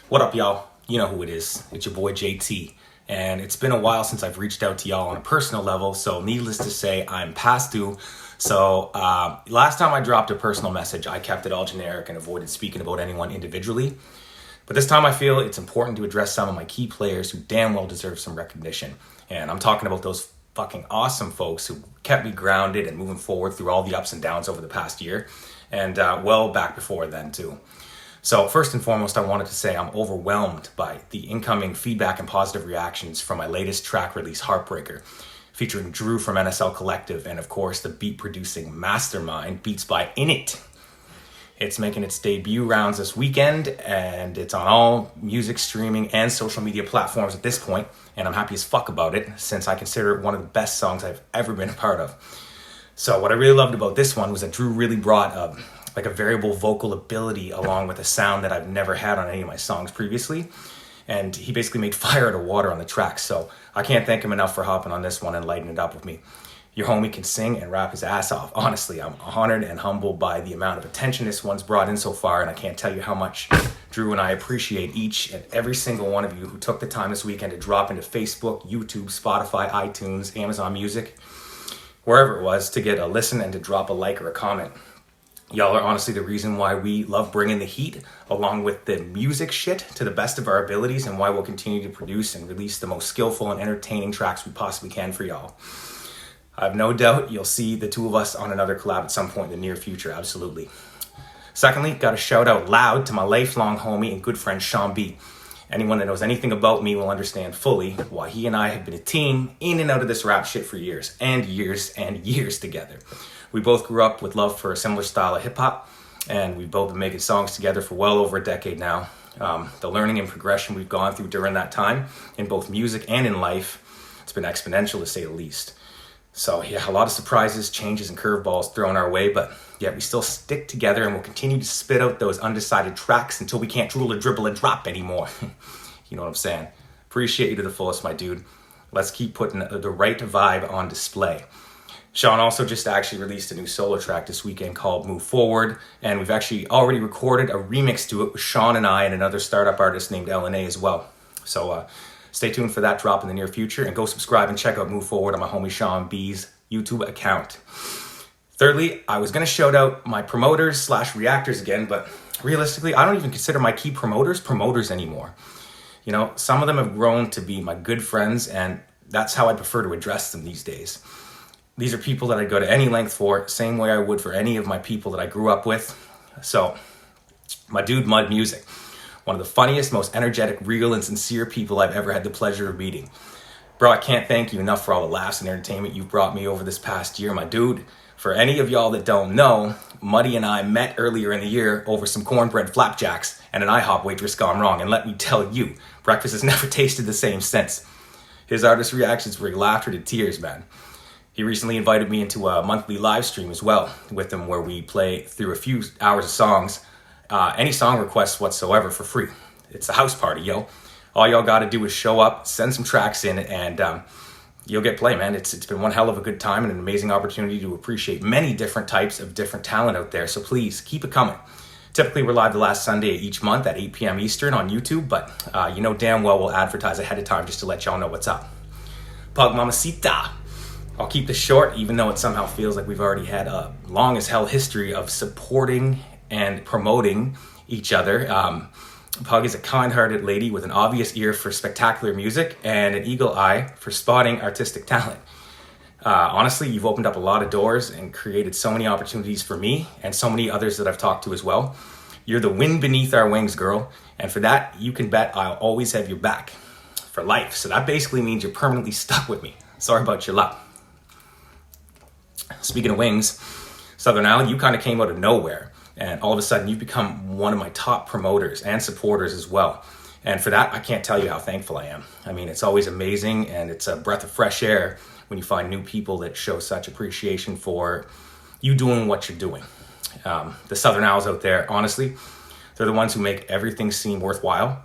What up, y'all? You know who it is. It's your boy JT. And it's been a while since I've reached out to y'all on a personal level, so needless to say, I'm past due. So last time I dropped a personal message, I kept it all generic and avoided speaking about anyone individually. But this time I feel it's important to address some of my key players who damn well deserve some recognition. And I'm talking about those fucking awesome folks who kept me grounded and moving forward through all the ups and downs over the past year. And well back before then too. So first and foremost, I wanted to say I'm overwhelmed by the incoming feedback and positive reactions from my latest track release, Heartbreaker, featuring Drew from NSL Collective and of course the beat-producing mastermind, Beats by Init. It's making its debut rounds this weekend and it's on all music streaming and social media platforms at this point, and I'm happy as fuck about it since I consider it one of the best songs I've ever been a part of. So what I really loved about this one was that Drew really brought a variable vocal ability along with a sound that I've never had on any of my songs previously. And he basically made fire out of water on the track. So I can't thank him enough for hopping on this one and lighting it up with me. Your homie can sing and rap his ass off. Honestly, I'm honored and humbled by the amount of attention this one's brought in so far. And I can't tell you how much Drew and I appreciate each and every single one of you who took the time this weekend to drop into Facebook, YouTube, Spotify, iTunes, Amazon Music, wherever it was, to get a listen and to drop a like or a comment. Y'all are honestly the reason why we love bringing the heat along with the music shit to the best of our abilities, and why we'll continue to produce and release the most skillful and entertaining tracks we possibly can for y'all. I have no doubt you'll see the two of us on another collab at some point in the near future, absolutely. Secondly, got to shout out loud to my lifelong homie and good friend Sean B. Anyone that knows anything about me will understand fully why he and I have been a team in and out of this rap shit for years and years and years together. We both grew up with love for a similar style of hip-hop, and we've both been making songs together for well over a decade now. The learning and progression we've gone through during that time, in both music and in life, it's been exponential to say the least. So yeah, a lot of surprises, changes, and curveballs thrown our way, but yeah, we still stick together and we'll continue to spit out those undecided tracks until we can't drool or dribble and drop anymore. You know what I'm saying? Appreciate you to the fullest, my dude. Let's keep putting the right vibe on display. Sean also just actually released a new solo track this weekend called Move Forward, and we've actually already recorded a remix to it with Sean and I and another startup artist named LNA as well. So stay tuned for that drop in the near future, and go subscribe and check out Move Forward on my homie Sean B's YouTube account. Thirdly, I was going to shout out my promoters / reactors again, but realistically, I don't even consider my key promoters anymore. You know, some of them have grown to be my good friends, and that's how I prefer to address them these days. These are people that I'd go to any length for, same way I would for any of my people that I grew up with. So, my dude Mud Music, one of the funniest, most energetic, real, and sincere people I've ever had the pleasure of meeting. Bro, I can't thank you enough for all the laughs and entertainment you've brought me over this past year, my dude. For any of y'all that don't know, Muddy and I met earlier in the year over some cornbread flapjacks and an IHOP waitress gone wrong. And let me tell you, breakfast has never tasted the same since. His artist reactions were laughter to tears, man. He recently invited me into a monthly live stream as well with him, where we play through a few hours of songs, any song requests whatsoever for free. It's a house party, yo. All y'all got to do is show up, send some tracks in, and you'll get play, man. It's been one hell of a good time and an amazing opportunity to appreciate many different types of different talent out there. So please keep it coming. Typically, we're live the last Sunday of each month at 8 p.m. Eastern on YouTube, but you know damn well we'll advertise ahead of time just to let y'all know what's up. Pug Mamacita. I'll keep this short, even though it somehow feels like we've already had a long as hell history of supporting and promoting each other. Pug is a kind-hearted lady with an obvious ear for spectacular music and an eagle eye for spotting artistic talent. Honestly, you've opened up a lot of doors and created so many opportunities for me and so many others that I've talked to as well. You're the wind beneath our wings, girl. And for that, you can bet I'll always have your back for life. So that basically means you're permanently stuck with me. Sorry about your luck. Speaking of wings, Southern Island, you kind of came out of nowhere, and all of a sudden you've become one of my top promoters and supporters as well. And for that, I can't tell you how thankful I am. I mean, it's always amazing, and it's a breath of fresh air when you find new people that show such appreciation for you doing what you're doing. The Southern Owls out there, honestly, they're the ones who make everything seem worthwhile.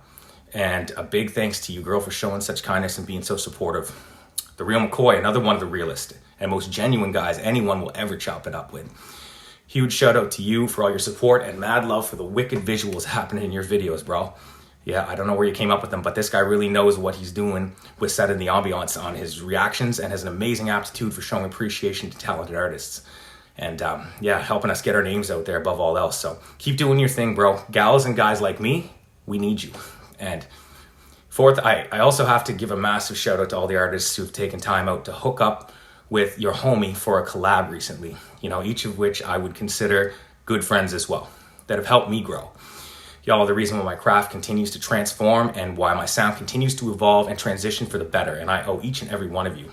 And a big thanks to you, girl, for showing such kindness and being so supportive. The Real McCoy, another one of the realest and most genuine guys anyone will ever chop it up with. Huge shout out to you for all your support and mad love for the wicked visuals happening in your videos, bro. Yeah, I don't know where you came up with them, but this guy really knows what he's doing with setting the ambiance on his reactions and has an amazing aptitude for showing appreciation to talented artists. And yeah, helping us get our names out there above all else. So keep doing your thing, bro. Gals and guys like me, we need you. And fourth, I also have to give a massive shout out to all the artists who've taken time out to hook up with your homie for a collab recently, each of which I would consider good friends as well, that have helped me grow. Y'all are the reason why my craft continues to transform and why my sound continues to evolve and transition for the better, and I owe each and every one of you.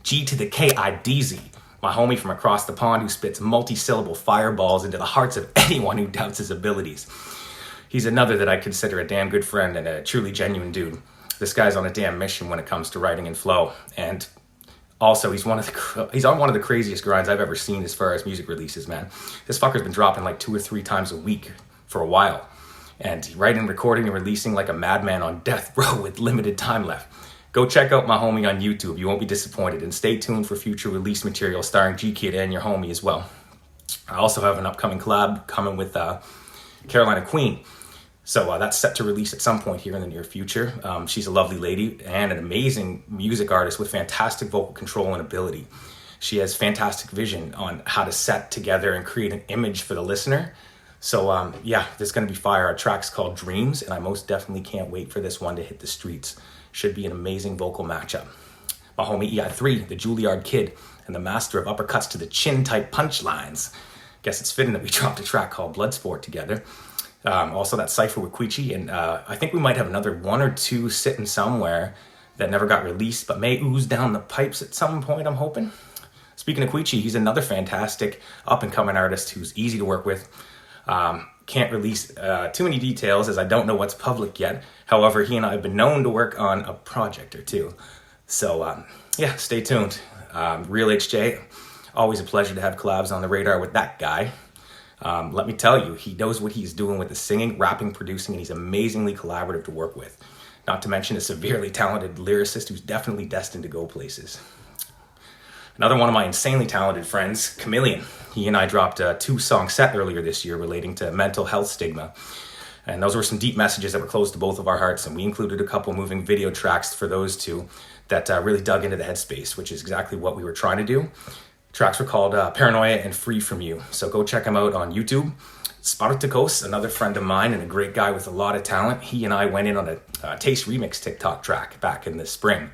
G to the K-I-D-Z, my homie from across the pond who spits multi-syllable fireballs into the hearts of anyone who doubts his abilities. He's another that I consider a damn good friend and a truly genuine dude. This guy's on a damn mission when it comes to writing and flow, and also, he's on one of the craziest grinds I've ever seen as far as music releases, man. This fucker's been dropping like 2 or 3 times a week for a while. And writing, recording, and releasing like a madman on death row with limited time left. Go check out my homie on YouTube. You won't be disappointed. And stay tuned for future release material starring G-Kid and your homie as well. I also have an upcoming collab coming with Carolina Queen. So that's set to release at some point here in the near future. She's a lovely lady and an amazing music artist with fantastic vocal control and ability. She has fantastic vision on how to set together and create an image for the listener. So yeah, this is going to be fire. Our track's called Dreams, and I most definitely can't wait for this one to hit the streets. Should be an amazing vocal matchup. My homie EI3, the Juilliard kid, and the master of uppercuts to the chin type punchlines. Guess it's fitting that we dropped a track called Bloodsport together. Also that cypher with Quichi, and I think we might have another 1 or 2 sitting somewhere that never got released, but may ooze down the pipes at some point, I'm hoping. Speaking of Quichi, he's another fantastic up-and-coming artist who's easy to work with. Can't release too many details as I don't know what's public yet. However, he and I have been known to work on a project or two. So yeah, stay tuned. Real HJ, always a pleasure to have collabs on the radar with that guy. Let me tell you, he knows what he's doing with the singing, rapping, producing, and he's amazingly collaborative to work with. Not to mention a severely talented lyricist who's definitely destined to go places. Another one of my insanely talented friends, Chameleon. He and I dropped a 2-song set earlier this year relating to mental health stigma. And those were some deep messages that were close to both of our hearts. And we included a couple moving video tracks for those two that really dug into the headspace, which is exactly what we were trying to do. Tracks were called Paranoia and Free From You. So go check them out on YouTube. Spartakos, another friend of mine and a great guy with a lot of talent. He and I went in on a Taste Remix TikTok track back in the spring.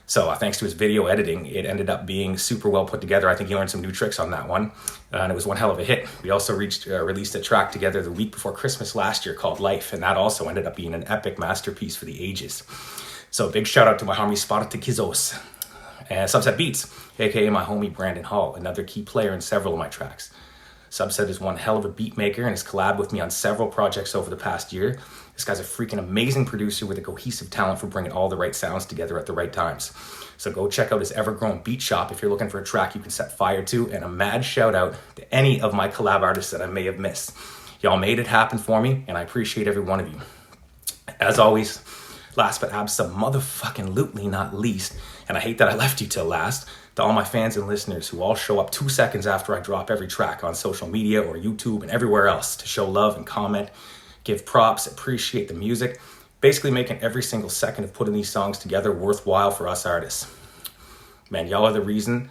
So thanks to his video editing, it ended up being super well put together. I think he learned some new tricks on that one, and it was one hell of a hit. We also released a track together the week before Christmas last year called Life, and that also ended up being an epic masterpiece for the ages. So big shout out to my homie Spartakizos. And Subset Beats, aka my homie Brandon Hall, another key player in several of my tracks. Subset is one hell of a beat maker and has collabed with me on several projects over the past year. This guy's a freaking amazing producer with a cohesive talent for bringing all the right sounds together at the right times. So go check out his ever-growing beat shop if you're looking for a track you can set fire to, and a mad shout out to any of my collab artists that I may have missed. Y'all made it happen for me, and I appreciate every one of you. As always, last but abso-motherfucking-lutely not least, and I hate that I left you till last, to all my fans and listeners who all show up 2 seconds after I drop every track on social media or YouTube and everywhere else to show love and comment, give props, appreciate the music, basically making every single second of putting these songs together worthwhile for us artists. Man, y'all are the reason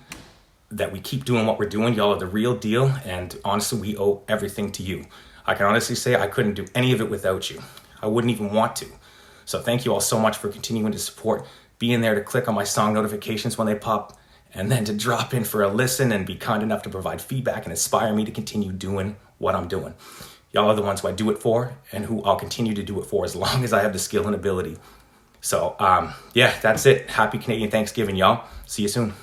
that we keep doing what we're doing. Y'all are the real deal, and honestly, we owe everything to you. I can honestly say I couldn't do any of it without you. I wouldn't even want to. So thank you all so much for continuing to support, being there to click on my song notifications when they pop, and then to drop in for a listen and be kind enough to provide feedback and inspire me to continue doing what I'm doing. Y'all are the ones who I do it for and who I'll continue to do it for as long as I have the skill and ability. So, yeah, that's it. Happy Canadian Thanksgiving, y'all. See you soon.